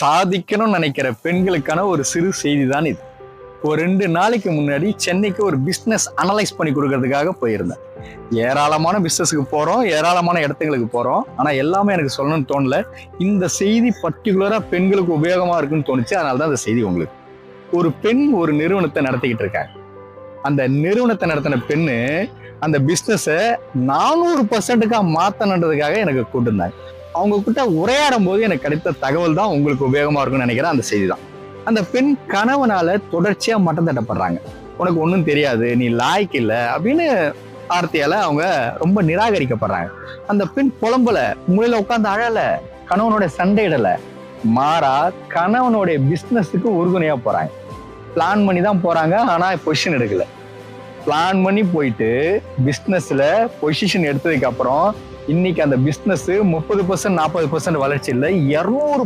சாதிக்கணும்னு நினைக்கிற பெண்களுக்கான ஒரு சிறு செய்தி தான் இது. ஒரு 2 நாளைக்கு முன்னாடி சென்னைக்கு ஒரு பிஸ்னஸ் அனலைஸ் பண்ணி கொடுக்கறதுக்காக போயிருந்தேன். ஏராளமான பிஸ்னஸுக்கு போறோம், ஏராளமான இடத்துங்களுக்கு போறோம். ஆனா எல்லாமே எனக்கு சொல்லணும்னு தோணல. இந்த செய்தி பர்டிகுலரா பெண்களுக்கு உபயோகமா இருக்குன்னு தோணுச்சு. அதனால தான் அந்த செய்தி உங்களுக்கு. ஒரு பெண் ஒரு நிறுவனத்தை நடத்திக்கிட்டு இருக்காங்க. அந்த நிறுவனத்தை நடத்தின பெண்ணு அந்த பிஸ்னஸ 400%க்கா மாத்தணுன்றதுக்காக எனக்கு கூட்டிருந்தாங்க. அவங்க கிட்ட உரையாடும் போது எனக்கு கிடைத்த தகவல் தான் உங்களுக்கு உபயோகமா இருக்கும்னு நினைக்கிறேன். அந்த செய்தி தான். அந்த பெண் கணவனால தொடர்ச்சியா மட்டம் தட்டப்படுறாங்க. உனக்கு ஒன்றும் தெரியாது, நீ லாய்க்கு இல்லை அப்படின்னு வார்த்தையால அவங்க ரொம்ப நிராகரிக்கப்படுறாங்க. அந்த பெண் புலம்பல, மூலையில உட்கார்ந்து அழல, கணவனோட சண்டையிடல, மாறா கணவனுடைய பிசினஸுக்கு உறுதுணையா போறாங்க. பிளான் பண்ணி தான் போறாங்க, ஆனா பொசிஷன் எடுக்கல. பிளான் பண்ணி போயிட்டு பிசினஸ்ல பொசிஷன் எடுத்ததுக்கு அப்புறம் இன்னைக்கு அந்த பிசினஸ் 30% 40% வளர்ச்சி இல்லை, 200